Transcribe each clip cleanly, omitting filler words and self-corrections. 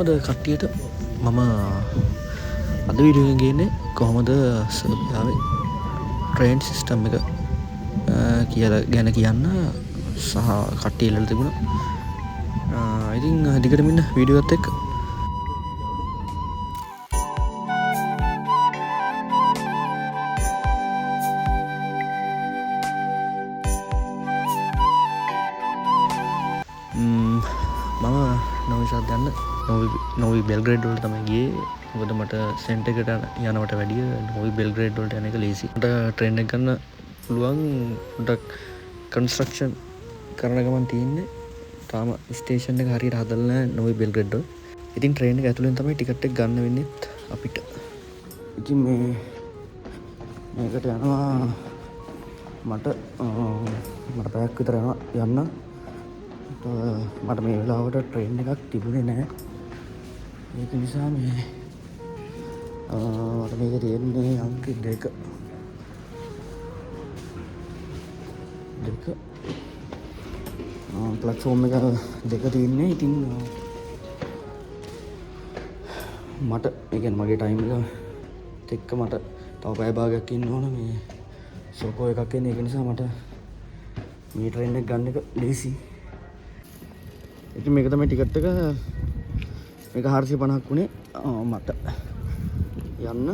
කොහොමද කට්ටියට මම අද වීඩියෝ එකෙන් ගේන්නේ කොහොමද සර්බියාවේ ට්‍රේන් සිස්ටම් එක කියලා ගැන කියන්න සහ කට්ටිය ඉල්ලලා තිබුණා. ඉතින් දිගටම ඉන්න වීඩියෝ එකත් එක්ක. මම නොවිසාත් යන්න නොවි බෙල්ග්‍රේඩ් වලට තමයි ගියේ. මොකද මට සෙන්ටර් එකට යනවට වැඩිය නොවි බෙල්ග්‍රේඩ් වලට යන එක ලේසි. මට ට්‍රේන් එක ගන්න පුළුවන්. පොඩ්ඩක් කන්ස්ට්‍රක්ෂන් කරන ගමන් තියෙන්නේ. තාම ස්ටේෂන් එක හරියට හදලා නැහැ නොවි බෙල්ග්‍රේඩ් වල. ඉතින් ට්‍රේන් එක ඇතුලෙන් තමයි ටිකට් එක ගන්න වෙන්නේ අපිට. ඉතින් මේකට යනවා මට පැයක් විතර යන්න. මට මේ වෙලාවට ට්‍රේන් එකක් තිබුණේ නැහැ. ඒක නිසා මට මේක තියෙන්නේ අංක 2 ප්ලැට්ෆෝම් එක 2 තියෙන්නේ. ඉතින් මට ඒ කියන්නේ මගේ ටයිම් එක එක්ක මට තව පැය භාගයක් ඉන්න ඕන මේ සෝකෝ එකක් එන්නේ. ඒක නිසා මට මේ ට්‍රේන් එක ගන්න එක ලේසි. ඉතින් මේක තමයි ටිකට් එක. මේක 450ක් වුණේ මට යන්න.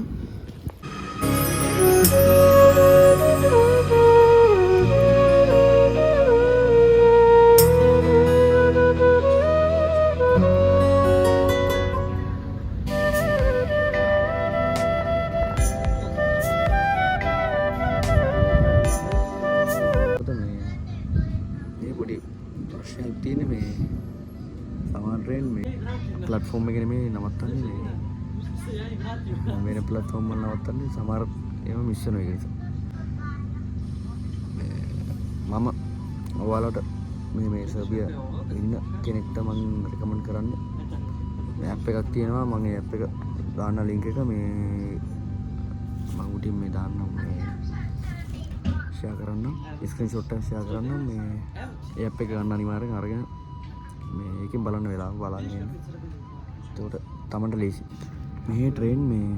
මේ පොඩි ප්‍රශ්නයක් තියෙන මේ සමහර ට්‍රේන් මේ ප්ලැට්ෆෝම් එකේ නෙමෙයි නවත්තන්නේ මේ වෙන ප්ලැට්ෆෝම් වල නවත්තන්නේ. සමහර ඒවා මිස් වෙනවා. ඒක නිසා මම ඔයාලට මේ සර්බියා ඉන්න කෙනෙක්ට මම රෙකමන්ඩ් කරන්නේ මේ ඇප් එකක් තියෙනවා. මම ඒ ඇප් එක දාන්න ලින්ක් එක මේ මම උඩින් මේ දාන්නම් මේ ෂෙයා කරන්නම්. ස්ක්‍රීන්ෂොට් එක ෂෙයා කරන්නම්. මේ ඒ ඇප් එක ගන්න අනිවාර්යෙන් අරගෙන මේකෙන් බලන්න වෙලාව බලන්න යන්න. ඒකට තමන්ට ලේසි. මේ ට්‍රේන් මේ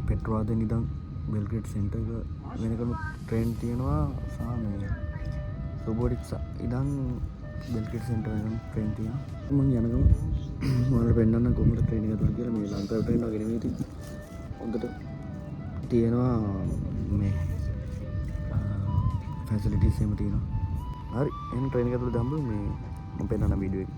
පෙට්‍රෝවාදෙන් ඉඳන් බෙල්ග්‍රේඩ් සෙන්ටර් එක වෙනකම ට්‍රේන් තියෙනවා. සහ මේ සුබෝරික්සා ඉඳන් බෙල්ග්‍රේඩ් සෙන්ටර් එකම ට්‍රේන් තියෙනවා. මම යනකම ඔයාලට පෙන්නන්න කොහොමද ට්‍රේන් එක ඇතුළේ කියලා. මේ ලංකාවේ ට්‍රේන් වගේ නෙමෙයි ඉතින් හොඳට තියෙනවා මේ ෆැසිලිටිස් එහෙම තියෙනවා. හරි එහෙනම් ට්‍රේන් එක ඇතුළේ දාමු මේ මම පෙන්නන වීඩියෝ එක.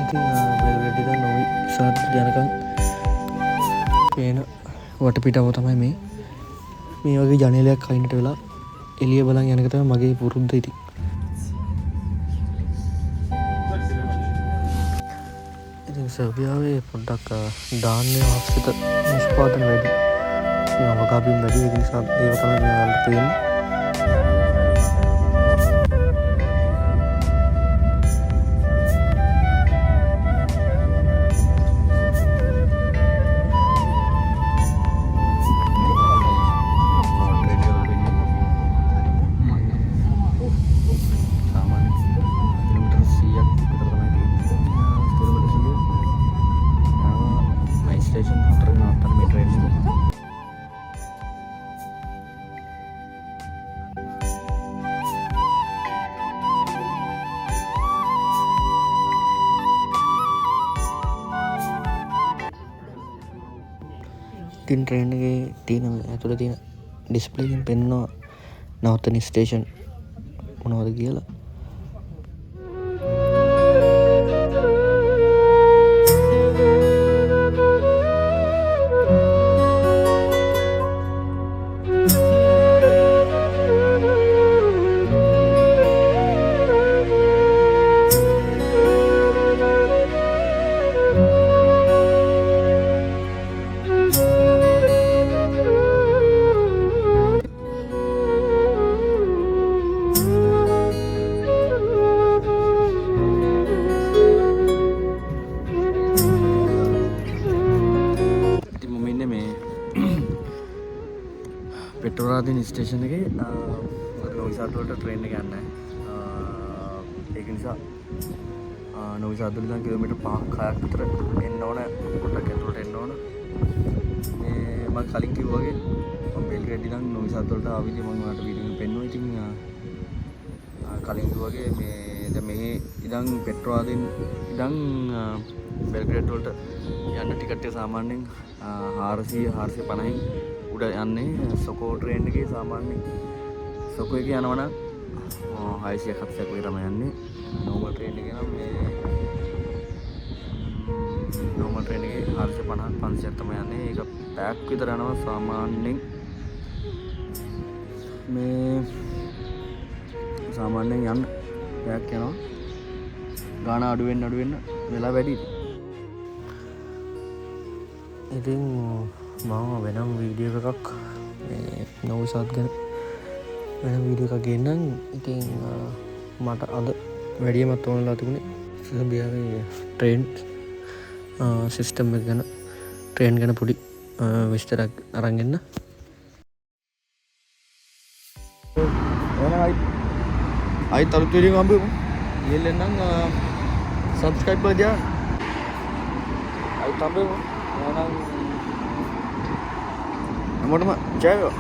ඉතින් බෙල්ග්‍රේඩ් ඉඳන් නොවි සාත් යනකම් පේන වටපිටාව තමයි මේ වගේ ජනේලයක් අයිනට වෙලා එළිය බලන් යන එක තමයි මගේ පුරුද්ද. ඉතින් සර්බියාවේ පොඩ්ඩක් ධාන්‍ය ආශ්‍රිත නිෂ්පාදන වැඩි. මේ වගාබිම් වැඩි. ඒ නිසා ඒක තමයි මේ වලට තියෙන්නේ. ඉතින් ට්‍රේන් එකේ තියෙන ඇතුළේ තියෙන ඩිස්ප්ලේ එකෙන් පෙන්නනවා නවත්තන ස්ටේෂන් මොනවද කියලා. පෙට්‍රෝරාදීන ස්ටේෂන් එකේ නොවිසාත් වලට ට්‍රේන් එක යන්නේ. ඒක නිසා නොවිසාත් වල ඉඳන් කිලෝමීටර් 5ක් 6ක් විතර එන්න ඕන. පොඩ්ඩක් ඇතුළට එන්න ඕන. මේ මම කලින් කිව්වා වගේ මම බෙල්ග්‍රේඩ් ඉඳන් නොවිසාත් වලට ආව විදිහ මම ඔයාලට වීඩියෝ එකෙන් පෙන්නුවා. ඉතින් කලින් කිව්වා වගේ මේ දැන් මෙහි ඉඳන් පෙට්‍රෝරාදීන ඉඳන් බෙල්ග්‍රේඩ් වලට යන්න ටිකට් එක සාමාන්‍යයෙන් 400-450න් උඩ යන්නේ. සොකෝ ට්‍රේන් එකේ සාමාන්‍යයෙන් සොකෝ එකේ යනවා නම් 600-700ක් වගේ තමයි යන්නේ. නෝමල් ට්‍රේන් එකේ නම් මේ නෝමල් ට්‍රේන් එකේ 450-500ක් තමයි යන්නේ. ඒක පැයක් විතර යනවා සාමාන්‍යයෙන්. මේ සාමාන්‍යයෙන් යන්න පැයක් යනවා. ගාන අඩු වෙන්න වෙලා වැඩි. ඉතින් මම වෙනම් වීඩියෝ එකක් මේ නොවිසාත් ගැන වෙනම් වීඩියෝ එකක් ගේන්නම්. ඉතින් මට අද වැඩියමත් ඕනලා තිබුණේ සර්බියාවේ ට්‍රේන් සිස්ටම් එක ගැන, ට්‍රේන් ගැන පොඩි විස්තරයක් අරන් එන්න. අයිත් අලුත් වීඩියෝ එකක් හම්බෙමු. ඊළඟ නම් සබ්ස්ක්‍රයිබ් කරලා දාන්න. අයිත් හම්බෙමු. එහෙනම් හැමෝටම ජය වේවා.